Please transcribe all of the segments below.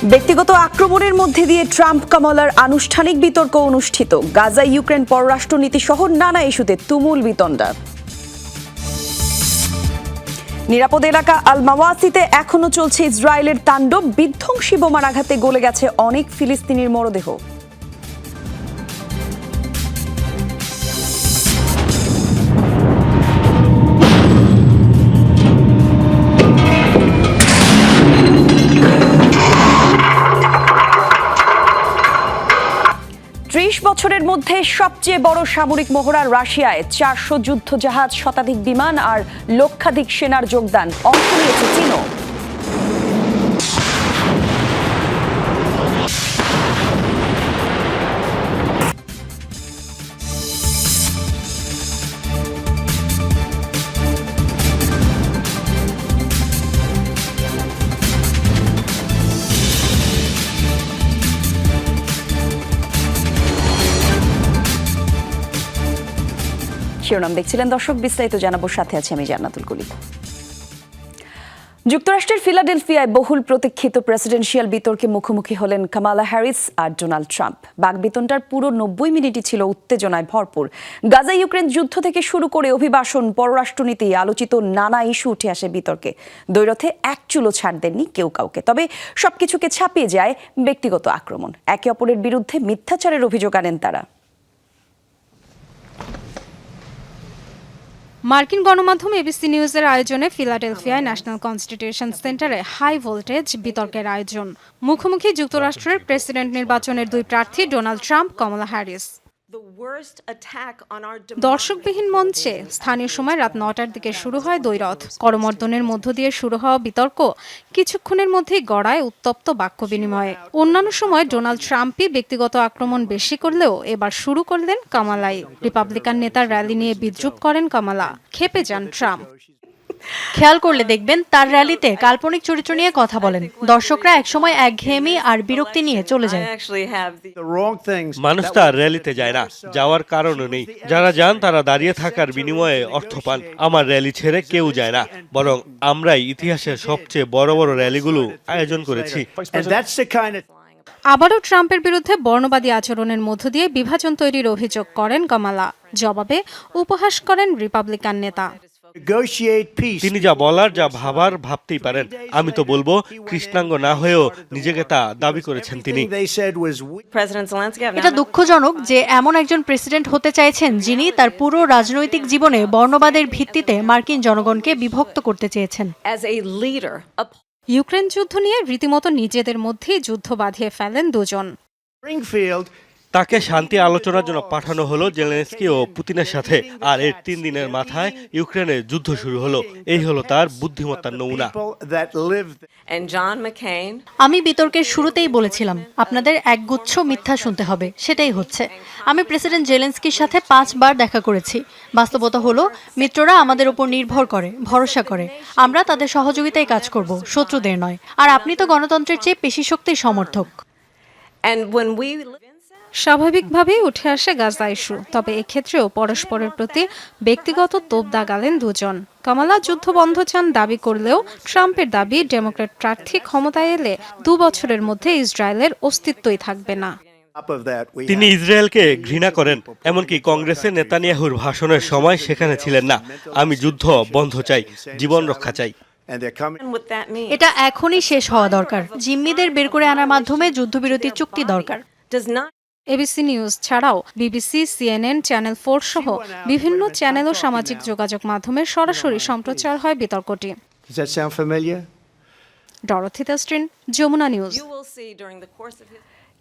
ব্যক্তিগত আক্রমণের মধ্যে দিয়ে ট্রাম্প কামালার আনুষ্ঠানিক বিতর্ক অনুষ্ঠিত। গাজা ইউক্রেন পররাষ্ট্রনীতি সহ নানা ইস্যুতে তুমুল বিতণ্ডা। নিরাপদ এলাকা আল মাওয়াসিতে এখনো চলছে ইসরায়েলের তাণ্ডব। বিধ্বংসী বোমার আঘাতে গলে গেছে অনেক ফিলিস্তিনির মরদেহ। বছরের মধ্যে সবচেয়ে বড় সামরিক মহড়া রাশিয়ায়। 400 যুদ্ধজাহাজ, শতাধিক বিমান আর লক্ষাধিক সেনার যোগদান। অংশ নিয়েছে চীনও। শিরোনাম দেখছিলেন দর্শক, বিস্তারিত জানাবো, সাথে আছি আমি জান্নাতুল কলি। যুক্তরাষ্ট্রের ফিলাডেলফিয়ায় বহুল প্রতীক্ষিত প্রেসিডেন্সিয়াল বিতর্কে মুখোমুখি হলেন কামালা হ্যারিস আর ডোনাল্ড ট্রাম্প। বাকবিতণ্ডার পুরো 90 মিনিটই ছিল উত্তেজনায় ভরপুর। গাজা ইউক্রেন যুদ্ধ থেকে শুরু করে অভিবাসন, পররাষ্ট্রনীতি, আলোচিত নানা ইস্যু উঠে আসে বিতর্কে। দ্বৈরথে এক চুলো ছাড় দেননি কেউ কাউকে। তবে সবকিছুকে ছাপিয়ে যায় ব্যক্তিগত আক্রমণ। একে অপরের বিরুদ্ধে মিথ্যাচারের অভিযোগ আনেন তারা। মার্কিন গণমাধ্যম এবিসি নিউজের আয়োজনে ফিলাডেলফিয়ায় ন্যাশনাল কনস্টিটিউশন সেন্টারে হাই ভোল্টেজ বিতর্কের আয়োজন। মুখোমুখি যুক্তরাষ্ট্রের প্রেসিডেন্ট নির্বাচনের দুই প্রার্থী ডোনাল্ড ট্রাম্প, কামালা হ্যারিস। দর্শকবিহীন মঞ্চে স্থানীয় সময় রাত 9টার দিকে শুরু হয় দ্বৈরথ। করমর্দনের মধ্য দিয়ে শুরু হওয়া বিতর্ক কিছুক্ষণের মধ্যেই গড়ায় উত্তপ্ত বাক্য বিনিময়ে। অন্যান্য সময় ডোনাল্ড ট্রাম্পই ব্যক্তিগত আক্রমণ বেশি করলেও এবার শুরু করলেন কামালাই। রিপাবলিকান নেতার র্যালি নিয়ে বিদ্রূপ করেন কামালা। ক্ষেপে যান ট্রাম্প। খেয়াল করলে দেখবেন তার র্যালিতে কাল্পনিক চরিত্র নিয়ে কথা বলেন। দর্শকরা একসময় একঘেয়েমি আর বিরক্তি নিয়ে চলে যায়। মানুষ তার র্যালিতে যায় না, যাওয়ার কারণও নেই। যারা যান তারা দাঁড়িয়ে থাকার বিনিময়ে অর্থ পান। আমার র্যালি ছেড়ে কেউ যায় না, বরং আমরাই ইতিহাসের সবচেয়ে বড় বড় র্যালিগুলো আয়োজন করেছি। আবারও ট্রাম্পের বিরুদ্ধে বর্ণবাদী আচরণের মধ্য দিয়ে বিভাজন তৈরির অভিযোগ করেন কামালা। জবাবে উপহাস করেন রিপাবলিকান নেতা। তিনি যা বলার, যা ভাবার ভাবতেই পারেন। আমি তো বলবো, কৃষ্ণাঙ্গ না হয়েও নিজেকে তা দাবি করেছেন তিনি। এটা দুঃখজনক যে এমন একজন প্রেসিডেন্ট হতে চাইছেন যিনি তার পুরো রাজনৈতিক জীবনে বর্ণবাদের ভিত্তিতে মার্কিন জনগণকে বিভক্ত করতে চেয়েছেন। ইউক্রেন যুদ্ধ নিয়ে রীতিমতো নিজেদের মধ্যেই যুদ্ধ বাঁধিয়ে ফেলেন দুজন। তাকে শান্তি আলোচনার জন্য পাঠানো হলো জেলেনস্কি ও পুতিনের সাথে, আর এর 3 দিনের মাথায় ইউক্রেনে যুদ্ধ শুরু হলো। এই হলো তার বুদ্ধিমত্তার নমুনা। আমি বিতর্কের শুরুতেই বলেছিলাম আপনাদের একগুচ্ছ মিথ্যা শুনতে হবে, সেটাই হচ্ছে। আমি প্রেসিডেন্ট জেলেনস্কির সাথে 5 বার দেখা করেছি। বাস্তবতা হলো মিত্ররা আমাদের উপর নির্ভর করে, ভরসা করে। আমরা তাদের সহযোগিতায় কাজ করব, শত্রুদের নয়। আর আপনি তো গণতন্ত্রের চেয়ে পেশি শক্তির সমর্থক। স্বাভাবিকভাবেই উঠে আসে গাজা ইস্যু। তবে এক্ষেত্রেও পরস্পরের প্রতি ব্যক্তিগত তোপ দাগালেন দুজন। কামালা যুদ্ধ বন্ধ চান দাবি করলেও ট্রাম্পের দাবি ডেমোক্র্যাট প্রার্থী ক্ষমতায় এলে 2 বছরের মধ্যে ইসরায়েলের অস্তিত্বই থাকবে না। তিনি ইসরায়েলকে ঘৃণা করেন, এমনকি কংগ্রেসে নেতানিয়াহুর ভাষণের সময় সেখানে ছিলেন না। আমি যুদ্ধ বন্ধ চাই, জীবন রক্ষা চাই। এটা এখনই শেষ হওয়া দরকার। জিম্মিদের বের করে আনার মাধ্যমে যুদ্ধবিরতির চুক্তি দরকার। এবিসি নিউজ ছাড়াও বিবিসি, সিএনএন, চ্যানেল 4 সহ বিভিন্ন চ্যানেল ও সামাজিক যোগাযোগ মাধ্যমে সরাসরি সম্প্রচার হয় বিতর্কটি। ডরথি তাস্ট্রিন, যমুনা নিউজ।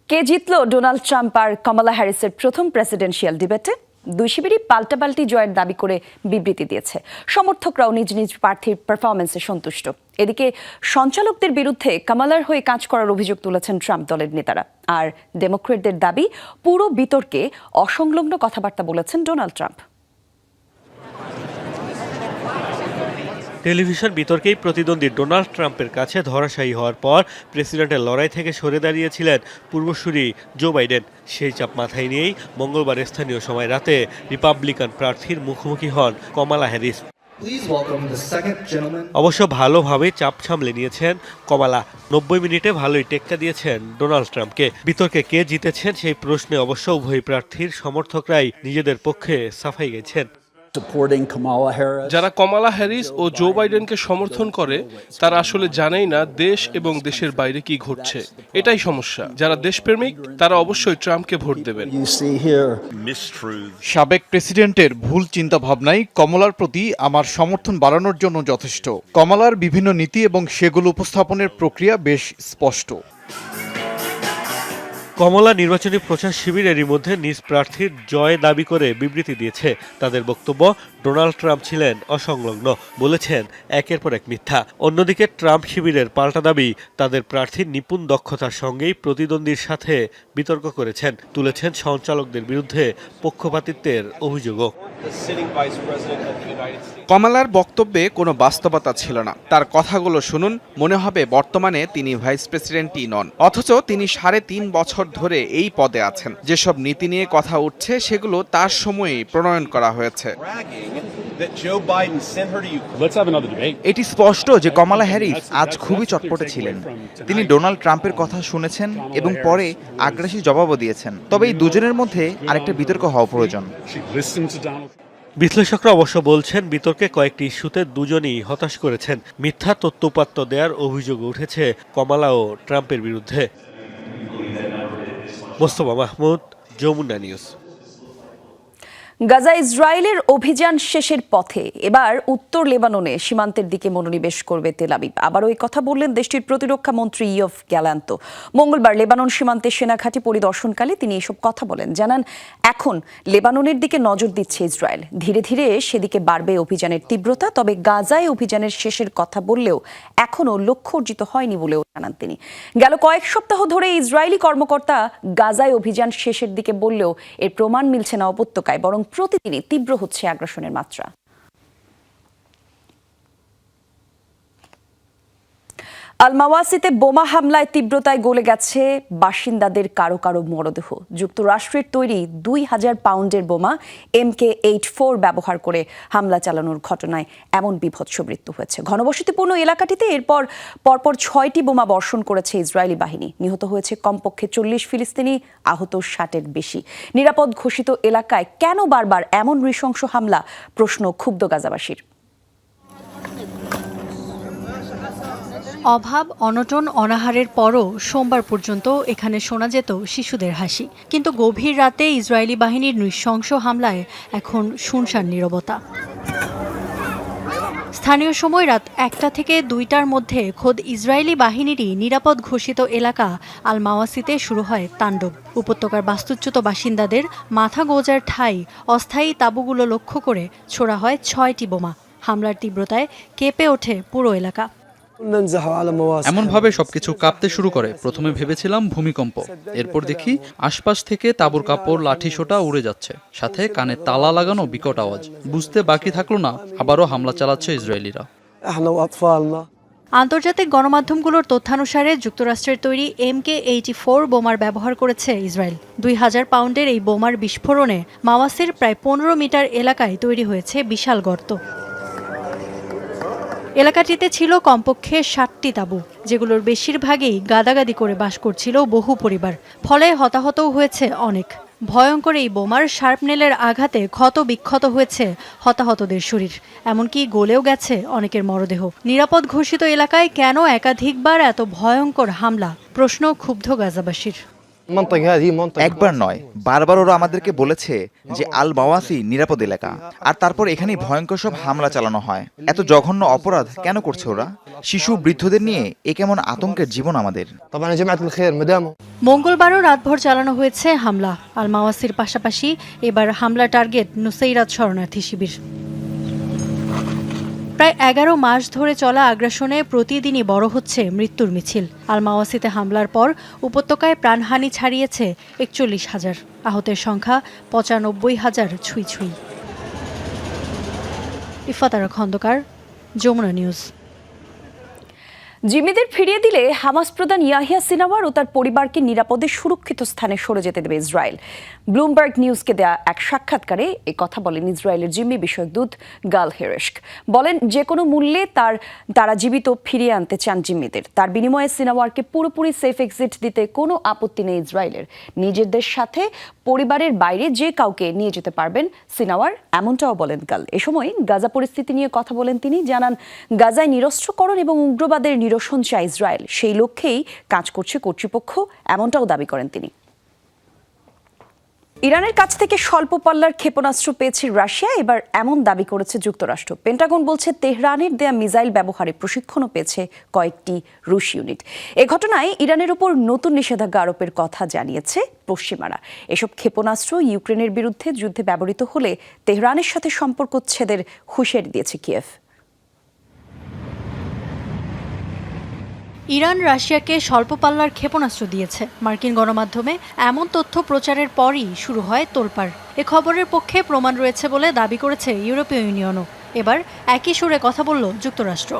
কে জিতল ডোনাল্ড ট্রাম্প আর কামালা হ্যারিসের প্রথম প্রেসিডেন্সিয়াল ডিবেটে? দুই শিবিরই পাল্টাপাল্টি জয়ের দাবি করে বিবৃতি দিয়েছে। সমর্থকরাও নিজ নিজ প্রার্থীর পারফরমেন্সে সন্তুষ্ট। এদিকে সঞ্চালকদের বিরুদ্ধে কামালার হয়ে কাজ করার অভিযোগ তুলেছেন ট্রাম্প দলের নেতারা। আর ডেমোক্রেটদের দাবি, পুরো বিতর্কে অসংলগ্ন কথাবার্তা বলেছেন ডোনাল্ড ট্রাম্প। টেলিভিশন বিতর্কেই প্রতিদ্বন্দ্বী ডোনাল্ড ট্রাম্পের কাছে ধরাশায়ী হওয়ার পর প্রেসিডেন্টের লড়াই থেকে সরে দাঁড়িয়েছিলেন পূর্বসূরি জো বাইডেন। সেই চাপ মাথায় নিয়েই মঙ্গলবার স্থানীয় সময় রাতে রিপাবলিকান প্রার্থীর মুখোমুখি হন কামালা হ্যারিস। অবশ্য ভালোভাবে চাপ সামলে নিয়েছেন কমালা। 90 মিনিটে ভালোই টেক্কা দিয়েছেন ডোনাল্ড ট্রাম্পকে। বিতর্কে কে জিতেছেন সেই প্রশ্নে অবশ্য উভয় প্রার্থীর সমর্থকরাই নিজেদের পক্ষে সাফাই গেছেন। যারা কমালা হ্যারিস ও জো বাইডেনকে সমর্থন করে তারা আসলে জানেই না দেশ এবং দেশের বাইরে কি ঘটছে। এটাই সমস্যা। যারা দেশপ্রেমিক তারা অবশ্যই ট্রাম্পকে ভোট দেবেন। সাবেক প্রেসিডেন্টের ভুল চিন্তাভাবনাই কমলার প্রতি আমার সমর্থন বাড়ানোর জন্য যথেষ্ট। কমলার বিভিন্ন নীতি এবং সেগুলো উপস্থাপনের প্রক্রিয়া বেশ স্পষ্ট। কমলা নির্বাচনী প্রচার শিবিরেরই মধ্যে নিজ প্রার্থীর জয় দাবি করে বিবৃতি দিয়েছে। তাদের বক্তব্য, ডোনাল্ড ট্রাম্প ছিলেন অসংলগ্ন, বলেছেন একের পর এক মিথ্যা। অন্যদিকে ট্রাম্প শিবিরের পাল্টা দাবি, তাদের প্রার্থীর নিপুণ দক্ষতার সঙ্গেই প্রতিদ্বন্দ্বীর সাথে বিতর্ক করেছেন, তুলেছেন সঞ্চালকদের বিরুদ্ধে পক্ষপাতিত্বের অভিযোগও। কমলার বক্তব্যে কোনো বাস্তবতা ছিল না। তার কথাগুলো শুনুন, মনে হবে বর্তমানে তিনি ভাইস প্রেসিডেন্টই নন, অথচ তিনি 3.5 বছর ধরে এই পদে আছেন। যেসব নীতি নিয়ে কথা উঠছে সেগুলো তার সময়েই প্রণয়ন করা হয়েছে। এটি স্পষ্ট যে কমলা হ্যারিস আজ খুবই চটপটে ছিলেন। তিনি ডোনাল্ড ট্রাম্পের কথা শুনেছেন এবং পরে আগ্রাসী জবাবও দিয়েছেন। তবে এই দুজনের মধ্যে আরেকটা বিতর্ক হওয়া প্রয়োজন। বিশ্লেষকরা অবশ্য বলছেন, বিতর্কে কয়েকটি ইস্যুতে দুজনই হতাশ করেছেন। মিথ্যা তথ্যোপাত্ত দেওয়ার অভিযোগ উঠেছে কমলা ও ট্রাম্পের বিরুদ্ধে। মোস্তফা মাহমুদ, যমুনা নিউজ। গাজা ইসরায়েলের অভিযান শেষের পথে এবার উত্তর লেবাননে সীমান্তের দিকে মনোনিবেশ করবে তেল আবিব। আবারও এই কথা বললেন দেশটির প্রতিরক্ষা মন্ত্রী ইয়ভ গ্যালান্ত। মঙ্গলবার লেবানন সীমান্তে সেনাঘাঁটি পরিদর্শনকালে তিনি এসব কথা বলেন। জানান, এখন লেবাননের দিকে নজর দিচ্ছে ইসরায়েল। ধীরে ধীরে সেদিকে বাড়বে অভিযানের তীব্রতা। তবে গাজায় অভিযানের শেষের কথা বললেও এখনও লক্ষ্য অর্জিত হয়নি বলেও জানান তিনি। গেল কয়েক সপ্তাহ ধরে ইসরায়েলি কর্মকর্তা গাজায় অভিযান শেষের দিকে বললেও এর প্রমাণ মিলছে না উপত্যকায়, বরং প্রতিদিনই তীব্র হচ্ছে আগ্রাসনের মাত্রা। আল-মাওয়াসিতে বোমা হামলায় তীব্রতায় গলে গেছে বাসিন্দাদের কারো কারো মরদেহ। যুক্তরাষ্ট্রের তৈরি 2000 পাউন্ডের বোমা MK-84 ব্যবহার করে হামলা চালানোর ঘটনায় এমন বিভৎস মৃত্যু হয়েছে। ঘনবসতিপূর্ণ এলাকাটিতে এরপর পরপর 6টি বোমা বর্ষণ করেছে ইসরায়েলি বাহিনী। নিহত হয়েছে কমপক্ষে 40 ফিলিস্তিনি, আহত 60-এর বেশি। নিরাপদ ঘোষিত এলাকায় কেন বারবার এমন নৃশংস হামলা, প্রশ্ন ক্ষুব্ধ গাজাবাসীর। অভাব, অনটন, অনাহারের পরও সোমবার পর্যন্ত এখানে শোনা যেত শিশুদের হাসি। কিন্তু গভীর রাতে ইসরায়েলি বাহিনীর নৃশংস হামলায় এখন শুনশান নীরবতা। স্থানীয় সময় রাত 1টা থেকে 2টার মধ্যে খোদ ইসরায়েলি বাহিনীরই নিরাপদ ঘোষিত এলাকা আল মাওয়াসিতে শুরু হয় তাণ্ডব। উপত্যকার বাস্তুচ্যুত বাসিন্দাদের মাথা গোঁজার ঠাঁই অস্থায়ী তাঁবুগুলো লক্ষ্য করে ছোড়া হয় 6টি বোমা। হামলার তীব্রতায় কেঁপে ওঠে পুরো এলাকা। এমনভাবে সবকিছু কাঁপতে শুরু করে। প্রথমে ভেবেছিলাম ভূমিকম্প, এরপর দেখি আশপাশ থেকে তাঁবুর কাপড়, লাঠি সোঁটা উড়ে যাচ্ছে, সাথে কানে তালা লাগানো বিকট আওয়াজ। বুঝতে বাকি থাকলো না আবারও হামলা চালাচ্ছে ইসরায়েলিরা। আন্তর্জাতিক গণমাধ্যমগুলোর তথ্যানুসারে যুক্তরাষ্ট্রের তৈরি MK-84 বোমার ব্যবহার করেছে ইসরায়েল। 2000 পাউন্ডের এই বোমার বিস্ফোরণে মাওয়াসির প্রায় 15 মিটার এলাকায় তৈরি হয়েছে বিশাল গর্ত। এলাকাটিতে ছিল কমপক্ষে 60টি তাঁবু, যেগুলোর বেশিরভাগই গাদাগাদি করে বাস করছিল বহু পরিবার। ফলে হতাহতও হয়েছে অনেক। ভয়ঙ্কর এই বোমার শার্পনেলের আঘাতে ক্ষত বিক্ষত হয়েছে হতাহতদের শরীর, এমনকি গলেও গেছে অনেকের মরদেহ। নিরাপদ ঘোষিত এলাকায় কেন একাধিকবার এত ভয়ঙ্কর হামলা, প্রশ্ন ক্ষুব্ধ গাজাবাসীর। একবার নয়, বারবার ওরা আমাদেরকে বলেছে যে আল মাওয়াসি নিরাপদ এলাকা, আর তারপর এখানে ভয়ঙ্কর সব হামলা চালানো হয়। এত জঘন্য অপরাধ কেন করছে ওরা? শিশু, বৃদ্ধদের নিয়ে এ কেমন আতঙ্কের জীবন আমাদের। মঙ্গলবারও রাতভর চালানো হয়েছে হামলা। আল মাওয়াসির পাশাপাশি এবার হামলা টার্গেট নুসাইরাত শরণার্থী শিবির। প্রায় 11 মাস ধরে চলা আগ্রাসনে প্রতিদিনই বড় হচ্ছে মৃত্যুর মিছিল। আল মাওয়াসিতে হামলার পর উপত্যকায় প্রাণহানি ছাড়িয়েছে 41,000, আহতের সংখ্যা 95,000 ছুঁই ছুঁই। ইফাতারা খন্দকার, যমুনা নিউজ। জিম্মিদের ফিরিয়ে দিলে হামাস প্রধান ইয়াহিয়া সিনাওয়ার ও তার পরিবারকে নিরাপদে সুরক্ষিত স্থানে সরে যেতে দেবে ইসরায়েল। ব্লুমবার্গ নিউজকে দেয়া এক সাক্ষাৎকারে এই কথা বলেন ইসরায়েলের জিম্মি বিষয়ক দূত গাল হেরেস্ক। বলেন, যে কোনো মূল্যে তারা জীবিত ফিরিয়ে আনতে চান জিম্মিদের। তার বিনিময়ে সিনাওয়ারকে পুরোপুরি সেফ এক্সিট দিতে কোনো আপত্তি নেই ইসরায়েলের। নিজেদের সাথে পরিবারের বাইরে যে কাউকে নিয়ে যেতে পারবেন সিনাওয়ার, এমনটাও বলেন গাল। এ সময় গাজা পরিস্থিতি নিয়ে কথা বলেন তিনি। জানান, গাজায় নিরস্ত্রকরণ এবং উগ্রবাদের নিরসন চায় ইসরায়েল, সেই লক্ষ্যেই কাজ করছে কর্তৃপক্ষ, এমনটাও দাবি করেন তিনি। ইরানের কাছ থেকে স্বল্প পাল্লার ক্ষেপণাস্ত্র পেয়েছে রাশিয়া, এবার এমন দাবি করেছে যুক্তরাষ্ট্র। পেন্টাগন বলছে তেহরানের দেয়া মিসাইল ব্যবহারে প্রশিক্ষণও পেয়েছে কয়েকটি রুশ ইউনিট। এ ঘটনায় ইরানের উপর নতুন নিষেধাজ্ঞা আরোপের কথা জানিয়েছে পশ্চিমারা। এসব ক্ষেপণাস্ত্র ইউক্রেনের বিরুদ্ধে যুদ্ধে ব্যবহৃত হলে তেহরানের সাথে সম্পর্ক ছেদের হুঁশিয়ারি দিয়েছে কিয়েভ। ইরান রাশিয়াকে স্বল্প পাল্লার ক্ষেপণাস্ত্র দিয়েছে। মার্কিন গণমাধ্যমে এমন তথ্য প্রচারের পরই শুরু হয় তোলপাড়। এ খবরের পক্ষে প্রমাণ রয়েছে বলে দাবি করেছে ইউরোপীয় ইউনিয়নও। এবার একই সুরে কথা বলল যুক্তরাষ্ট্র।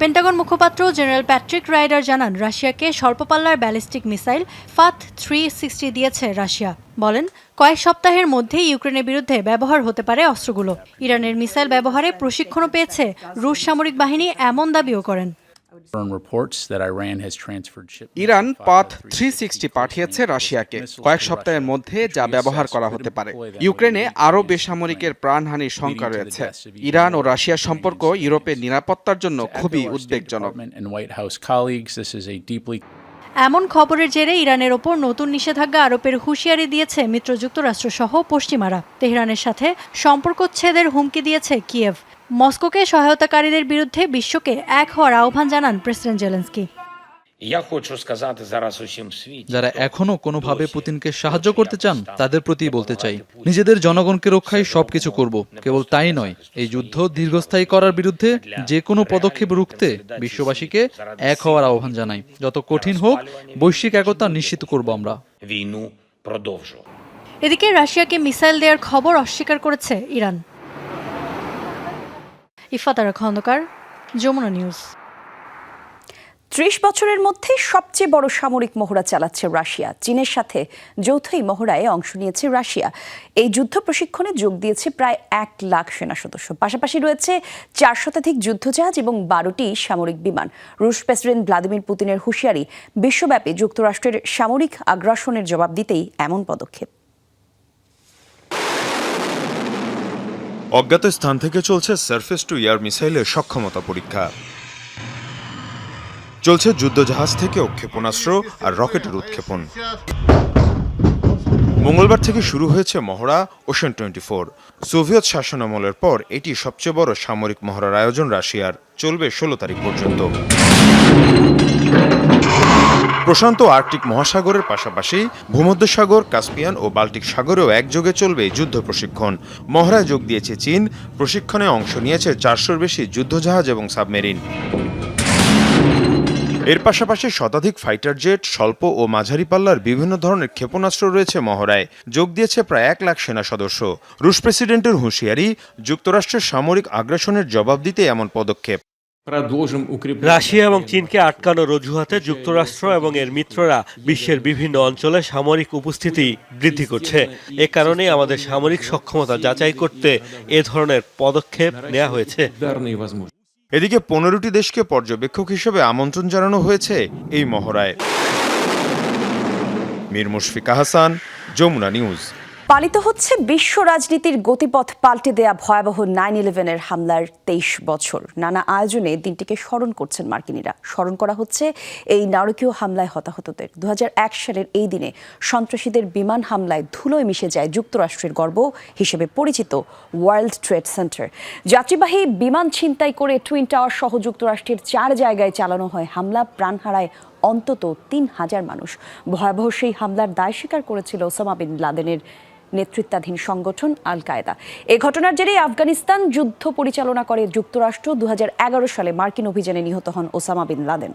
পেন্টাগন মুখপাত্র জেনারেল প্যাট্রিক রাইডার জানান, রাশিয়াকে স্বল্পপাল্লার ব্যালিস্টিক মিসাইল ফাত 360 দিয়েছে রাশিয়া। বলেন, কয়েক সপ্তাহের মধ্যেই ইউক্রেনের বিরুদ্ধে ব্যবহার হতে পারে অস্ত্রগুলো। ইরানের মিসাইল ব্যবহারে প্রশিক্ষণও পেয়েছে রুশ সামরিক বাহিনী, এমন দাবিও করেন। ইরান পাথ 360 পাঠিয়েছে রাশিয়াকে কয়েক সপ্তাহের মধ্যে, যা ব্যবহার করা হতে পারে। ইউক্রেনে আরও বেসামরিকের প্রাণহানির শঙ্কা রয়েছে। ইরান ও রাশিয়ার সম্পর্ক ইউরোপের নিরাপত্তার জন্য খুবই উদ্বেগজনক। এমন খবরের জেরে ইরানের ওপর নতুন নিষেধাজ্ঞা আরোপের হুঁশিয়ারি দিয়েছে মিত্র যুক্তরাষ্ট্র সহ পশ্চিমারা। তেহরানের সাথে সম্পর্কচ্ছেদের হুমকি দিয়েছে কিয়েভ। মস্কোকে সহায়তাকারীদের বিরুদ্ধে বিশ্বকে এক হওয়ার আহ্বান জানান প্রেসিডেন্ট জেলেনস্কি। যারা এখনো কোনোভাবে পুতিনকে সাহায্য করতে চান তাদের প্রতি বলতে চাই, নিজেদের জনগণকে রক্ষায় সবকিছু করব। কেবল তাই নয়, এই যুদ্ধ দীর্ঘস্থায়ী করার বিরুদ্ধে যে কোনো পদক্ষেপ রুখতে বিশ্ববাসীকে এক হওয়ার আহ্বান জানাই। যত কঠিন হোক, বৈশ্বিক একতা নিশ্চিত করব আমরা। এদিকে রাশিয়াকে মিসাইল দেওয়ার খবর অস্বীকার করেছে ইরান। ইফাতারা খন্দকার, যমুনা নিউজ। 30 বছরের মধ্যে সবচেয়ে বড় সামরিক মহড়া চালাচ্ছে রাশিয়া। চীনের সাথে যৌথ এই মহড়ায় অংশ নিয়েছে রাশিয়া। এই যুদ্ধ প্রশিক্ষণে যোগ দিয়েছে প্রায় 1 লাখ সেনা সদস্য। পাশাপাশি রয়েছে 4 শতাধিক যুদ্ধজাহাজ এবং 12টি সামরিক বিমান। রুশ প্রেসিডেন্ট ভ্লাদিমির পুতিনের হুঁশিয়ারি, বিশ্বব্যাপী যুক্তরাষ্ট্রের সামরিক আগ্রাসনের জবাব দিতেই এমন পদক্ষেপ। অজ্ঞাত স্থান থেকে চলছে সারফেস টু এয়ার মিসাইলের সক্ষমতা পরীক্ষা। চলছে যুদ্ধজাহাজ থেকেও ক্ষেপণাস্ত্র আর রকেটের উৎক্ষেপণ। মঙ্গলবার থেকে শুরু হয়েছে মহড়া ওশেন 24। সোভিয়েত শাসনামলের পর এটি সবচেয়ে বড় সামরিক মহড়ার আয়োজন রাশিয়ার। চলবে 16 তারিখ পর্যন্ত। প্রশান্ত আর্কটিক মহাসাগরের পাশাপাশি ভূমধ্যসাগর, কাস্পিয়ান ও বাল্টিক সাগরেও একযোগে চলবে যুদ্ধ প্রশিক্ষণ। মহড়ায় যোগ দিয়েছে চীন। প্রশিক্ষণে অংশ নিয়েছে 400-র বেশি যুদ্ধজাহাজ এবং সাবমেরিন। এর পাশাপাশি শতাধিক ফাইটার জেট, স্বল্প ও মাঝারি পাল্লার বিভিন্ন ধরনের ক্ষেপণাস্ত্র রয়েছে মহড়ায়। যোগ দিয়েছে প্রায় 1 লাখ সেনা সদস্য। রুশ প্রেসিডেন্টের হুঁশিয়ারি, যুক্তরাষ্ট্রের সামরিক আগ্রাসনের জবাব দিতে এমন পদক্ষেপ। রাশিয়া এবং চীনকে আটকানোর অজুহাতে যুক্তরাষ্ট্র এবং এর মিত্ররা বিশ্বের বিভিন্ন অঞ্চলে সামরিক উপস্থিতি বৃদ্ধি করছে। এ কারণে আমাদের সামরিক সক্ষমতা যাচাই করতে এ ধরনের পদক্ষেপ নেওয়া হয়েছে। এদিকে 15টি দেশকে পর্যবেক্ষক হিসেবে আমন্ত্রণ জানানো হয়েছে এই মহড়ায়। মীর মুশফিকা হাসান, যমুনা নিউজ। পালিত হচ্ছে বিশ্ব রাজনীতির গতিপথ পাল্টে দেয়া ভয়াবহ 9/11-এর হামলার 23 বছর। নানা আয়োজনে দিনটিকে স্মরণ করছেন মার্কিনীরা। স্মরণ করা হচ্ছে এই নারকীয় হামলায় হতাহতদের। 2001 সালের এই দিনে সন্ত্রাসীদের বিমান হামলায় ধুলোয় মিশে যায় যুক্তরাষ্ট্রের গর্ব হিসেবে পরিচিত ওয়ার্ল্ড ট্রেড সেন্টার। যাত্রীবাহী বিমান ছিনতাই করে টুইন টাওয়ার সহ যুক্তরাষ্ট্রের 4 জায়গায় চালানো হয় হামলা। প্রাণ হারায় অন্তত 3000 মানুষ। ভয়াবহ সেই হামলার দায় স্বীকার করেছিল ওসামা বিন লাদেনের নেতৃত্বাধীন সংগঠন আল কায়েদা। এ ঘটনার জেরে আফগানিস্তান যুদ্ধ পরিচালনা করে যুক্তরাষ্ট্র। 2011 সালে মার্কিন অভিযানে নিহত হন ওসামা বিন লাদেন।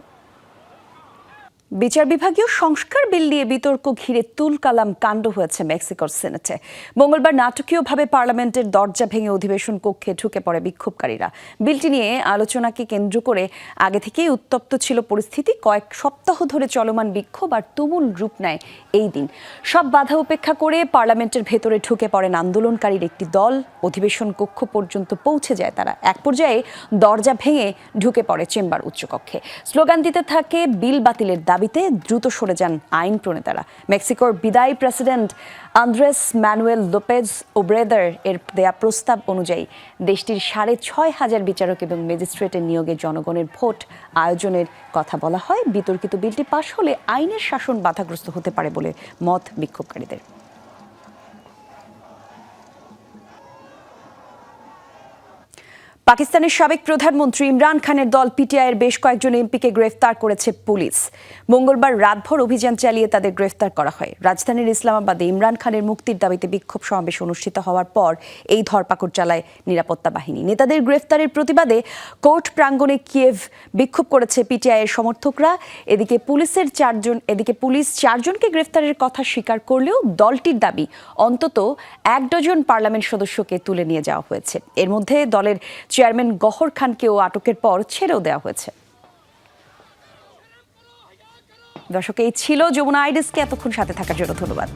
বিচার বিভাগীয় সংস্কার বিল নিয়ে বিতর্ক ঘিরে তুলকালাম কাণ্ড হয়েছে মেক্সিকোর সিনেটে। মঙ্গলবার নাটকীয়ভাবে পার্লামেন্টের দরজা ভেঙে অধিবেশন কক্ষে ঢুকে পড়ে বিক্ষোভকারীরা। বিলটি নিয়ে আলোচনাকে কেন্দ্র করে আগে থেকেই উত্তপ্ত ছিল পরিস্থিতি। কয়েক সপ্তাহ ধরে চলমান বিক্ষোভ আর তুমুল রূপ নেয় এই দিন। সব বাধা উপেক্ষা করে পার্লামেন্টের ভেতরে ঢুকে পড়েন আন্দোলনকারীর একটি দল। অধিবেশন কক্ষ পর্যন্ত পৌঁছে যায় তারা। এক পর্যায়ে দরজা ভেঙে ঢুকে পড়ে চেম্বার উচ্চকক্ষে। স্লোগান দিতে থাকে বিল বাতিলের দাবিতে দ্রুত সরে যান আইন প্রণেতারা। মেক্সিকোর বিদায়ী প্রেসিডেন্ট আন্দ্রেস ম্যানুয়েল লোপেজ ওব্রেদার এর দেয়া প্রস্তাব অনুযায়ী দেশটির 6,500 বিচারক এবং ম্যাজিস্ট্রেটের নিয়োগে জনগণের ভোট আয়োজনের কথা বলা হয়। বিতর্কিত বিলটি পাশ হলে আইনের শাসন বাধাগ্রস্ত হতে পারে বলে মত বিক্ষোভকারীদের। পাকিস্তানের সাবেক প্রধানমন্ত্রী ইমরান খানের দল পিটিআইয়ের বেশ কয়েকজন এমপিকে গ্রেফতার করেছে পুলিশ। মঙ্গলবার রাতভর অভিযান চালিয়ে তাদের গ্রেফতার করা হয়। রাজধানীর ইসলামাবাদে ইমরান খানের মুক্তির দাবিতে বিক্ষোভ সমাবেশ অনুষ্ঠিত হওয়ার পর এই ধরপাকড় চালায় নিরাপত্তা বাহিনী। নেতাদের গ্রেফতারের প্রতিবাদে কোর্ট প্রাঙ্গণে কিয়েভ বিক্ষোভ করেছে পিটিআইয়ের সমর্থকরা। এদিকে পুলিশ 4 জনকে গ্রেফতারের কথা স্বীকার করলেও দলটির দাবি অন্তত 1 ডজন পার্লামেন্ট সদস্যকে তুলে নিয়ে যাওয়া হয়েছে। এর মধ্যে দলের চেয়ারম্যান গহর খানকেও আটকের পর ছেড়েও দেওয়া হয়েছে। দর্শক, এই ছিল যমুনা আইডিসকে এতক্ষণ সাথে থাকার জন্য ধন্যবাদ।